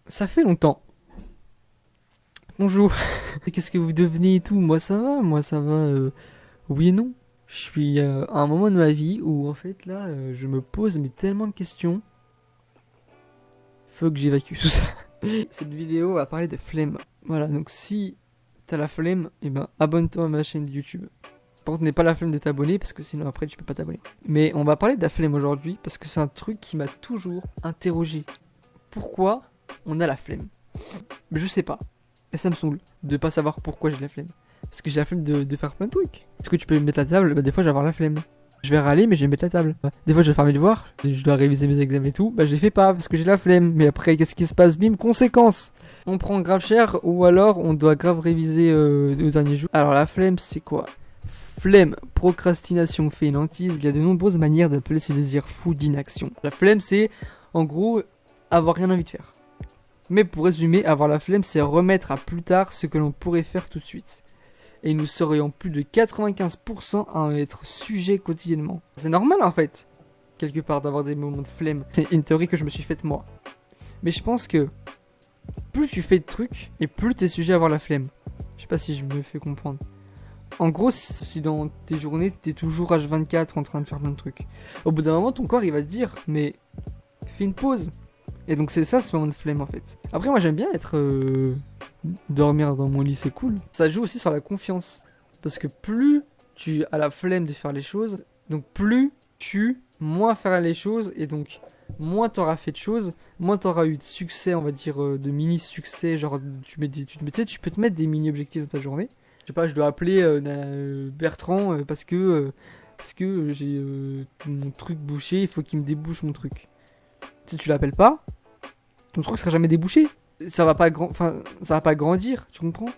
Ça fait longtemps. Bonjour. Qu'est-ce que vous devenez et tout? Moi ça va. Oui et non. Je suis à un moment de ma vie où en fait là, je me pose mais tellement de questions. Faut que j'évacue tout ça. Cette vidéo va parler de flemme. Voilà, donc si t'as la flemme, eh ben abonne-toi à ma chaîne YouTube. Par contre, n'aie pas la flemme de t'abonner parce que sinon après tu peux pas t'abonner. Mais on va parler de la flemme aujourd'hui parce que c'est un truc qui m'a toujours interrogé. Pourquoi on a la flemme? Mais je sais pas. Et ça me saoule de pas savoir pourquoi j'ai la flemme. Parce que j'ai la flemme de faire plein de trucs. Est-ce que tu peux me mettre la table? Bah des fois je vais avoir la flemme. Je vais râler mais je vais mettre la table. Des fois je vais faire mes devoirs, je dois réviser mes examens et tout. Bah je les fais pas parce que j'ai la flemme. Mais après qu'est-ce qui se passe? Bim, conséquence. On prend grave cher ou alors on doit grave réviser au dernier jour. Alors la flemme c'est quoi? Flemme, procrastination, fainéantise, il y a de nombreuses manières d'appeler ce désir fou d'inaction. La flemme c'est en gros avoir rien envie de faire. Mais pour résumer, avoir la flemme, c'est remettre à plus tard ce que l'on pourrait faire tout de suite. Et nous serions plus de 95% à en être sujet quotidiennement. C'est normal en fait, quelque part, d'avoir des moments de flemme. C'est une théorie que je me suis faite moi. Mais je pense que plus tu fais de trucs, et plus t'es sujet à avoir la flemme. Je sais pas si je me fais comprendre. En gros, si dans tes journées, t'es toujours H24 en train de faire plein de trucs, au bout d'un moment, ton corps il va te dire, mais fais une pause. Et donc c'est ça ce moment de flemme en fait. Après moi j'aime bien être dormir dans mon lit, c'est cool. Ça joue aussi sur la confiance. Parce que plus tu as la flemme de faire les choses, donc plus tu moins feras les choses et donc moins t'auras fait de choses, moins t'auras eu de succès, on va dire de mini succès, genre tu peux te mettre des mini objectifs dans ta journée. Je sais pas, je dois appeler Bertrand parce que j'ai mon truc bouché, il faut qu'il me débouche mon truc. Si tu l'appelles pas, ton truc sera jamais débouché. Ça va pas ça va pas grandir, tu comprends?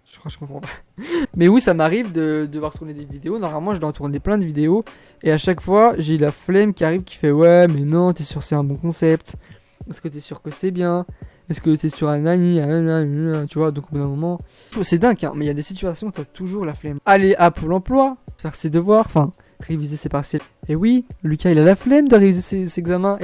Je crois que je comprends pas. Mais oui, ça m'arrive de devoir tourner des vidéos. Normalement, je dois en tourner plein de vidéos. Et à chaque fois, j'ai la flemme qui arrive qui fait ouais, mais non, t'es sûr que c'est un bon concept? Est-ce que t'es sûr que c'est bien? Est-ce que t'es sur un nani? Tu vois, donc au bout d'un moment. C'est dingue, hein, mais il y a des situations où t'as toujours la flemme. Aller à Pôle emploi, faire ses devoirs, enfin, réviser ses partiels. Et oui, Lucas, il a la flemme de réviser ses examens.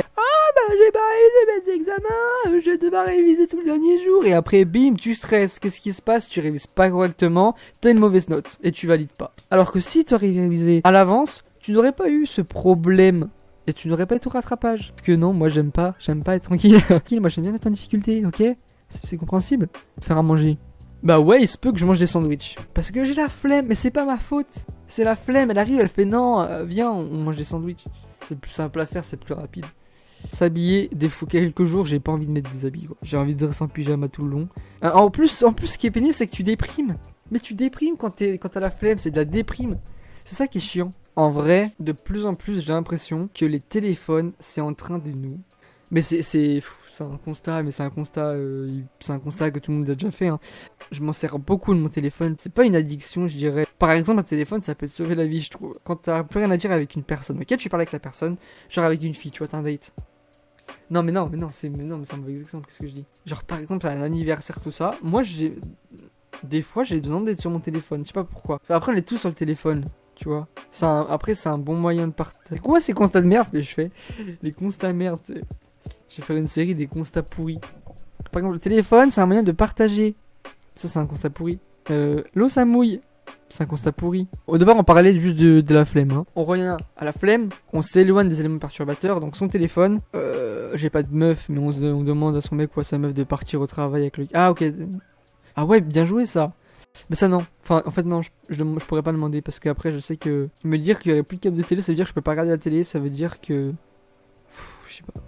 J'ai pas révisé mes examens, je devais réviser tout le dernier jour. Et après, bim, tu stresses. Qu'est-ce qui se passe? Tu révises pas correctement, t'as une mauvaise note et tu valides pas. Alors que si tu arrives à réviser à l'avance, tu n'aurais pas eu ce problème. Et tu n'aurais pas été au rattrapage. Parce que non, moi j'aime pas être tranquille. Moi j'aime bien mettre en difficulté, ok? C'est compréhensible. Faire à manger. Bah ouais, il se peut que je mange des sandwichs. Parce que j'ai la flemme, mais c'est pas ma faute. C'est la flemme, elle arrive, elle fait non, viens, on mange des sandwichs. C'est plus simple à faire, c'est plus rapide. S'habiller, des fois quelques jours, j'ai pas envie de mettre des habits, quoi. J'ai envie de rester en pyjama tout le long. En plus, ce qui est pénible, c'est que tu déprimes. Mais tu déprimes quand t'as la flemme, c'est de la déprime. C'est ça qui est chiant. En vrai, de plus en plus, j'ai l'impression que les téléphones, c'est en train de nous. Mais c'est un constat, mais c'est un constat que tout le monde a déjà fait, hein. Je m'en sers beaucoup de mon téléphone. C'est pas une addiction, je dirais. Par exemple, un téléphone, ça peut te sauver la vie, je trouve. Quand t'as plus rien à dire avec une personne, ok, tu parles avec la personne, genre avec une fille, tu vois, t'as un date. Non, mais c'est un mauvais exemple, qu'est-ce que je dis? Genre, par exemple, à un anniversaire, tout ça, moi, des fois, j'ai besoin d'être sur mon téléphone, je sais pas pourquoi. Enfin, après, on est tous sur le téléphone, tu vois. Après, c'est un bon moyen de partager. Quoi, ces constats de merde que je fais? Les constats merde, je vais faire une série des constats pourris. Par exemple, le téléphone, c'est un moyen de partager. Ça, c'est un constat pourri. L'eau, ça mouille. C'est un constat pourri. Au départ, on parlait juste de la flemme, hein. On revient à la flemme, on s'éloigne des éléments perturbateurs, donc son téléphone. J'ai pas de meuf, mais on demande à son mec ou à sa meuf de partir au travail avec le... Ah, ok. Ah ouais, bien joué, ça. Mais ça, non. Enfin, en fait, non, je pourrais pas demander, parce qu'après, je sais que... Me dire qu'il y aurait plus de câble de télé, ça veut dire que je peux pas regarder la télé, ça veut dire que... Je sais pas.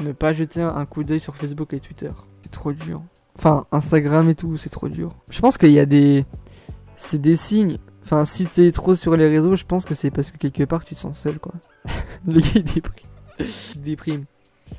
Ne pas jeter un coup d'œil sur Facebook et Twitter. C'est trop dur. Enfin, Instagram et tout, c'est trop dur. Je pense qu'il y a des... C'est des signes. Enfin, si t'es trop sur les réseaux, je pense que c'est parce que quelque part tu te sens seul, quoi. Le gars, il déprime. Il déprime.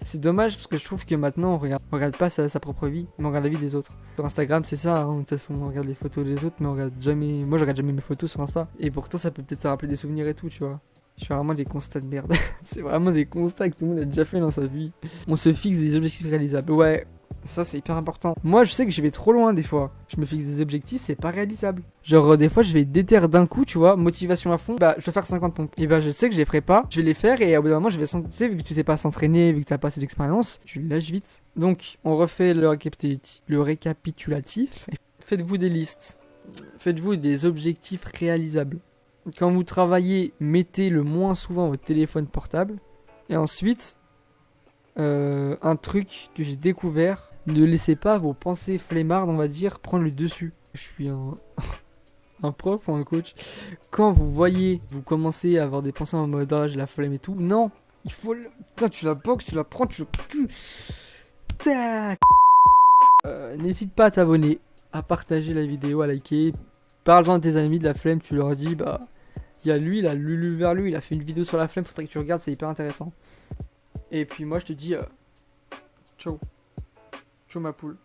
C'est dommage parce que je trouve que maintenant on regarde pas sa propre vie, mais on regarde la vie des autres. Sur Instagram, c'est ça, hein, de toute façon, on regarde les photos des autres, mais on regarde jamais. Moi, je regarde jamais mes photos sur Insta. Et pourtant, ça peut peut-être te rappeler des souvenirs et tout, tu vois. Je fais vraiment des constats de merde. C'est vraiment des constats que tout le monde a déjà fait dans sa vie. On se fixe des objectifs réalisables. Ouais, Ça, c'est hyper important. Moi, je sais que je vais trop loin des fois. Je me fixe des objectifs, c'est pas réalisable. Genre, des fois, je vais déter d'un coup, tu vois, motivation à fond. Bah, je vais faire 50 pompes. Et bah, je sais que je les ferai pas. Je vais les faire et au bout d'un moment, je vais tu sais, vu que tu t'es pas s'entraîner, vu que t'as pas assez d'expérience, tu lâches vite. Donc, on refait le récapitulatif. Faites-vous des listes. Faites-vous des objectifs réalisables. Quand vous travaillez, mettez le moins souvent votre téléphone portable. Et ensuite, un truc que j'ai découvert, ne laissez pas vos pensées flemmardes, on va dire, prendre le dessus. Je suis un prof ou un coach. Quand vous voyez, vous commencez à avoir des pensées en mode ah, j'ai la flemme et tout, non, il faut putain, tu la boxes, tu la prends, tu le... Tac. N'hésite pas à t'abonner, à partager la vidéo, à liker. Parle-en à tes amis de la flemme, tu leur dis bah il y a lui, il a Lulu vers lui, il a fait une vidéo sur la flemme, faudrait que tu regardes, c'est hyper intéressant. Et puis moi je te dis ciao. Ciao ma poule.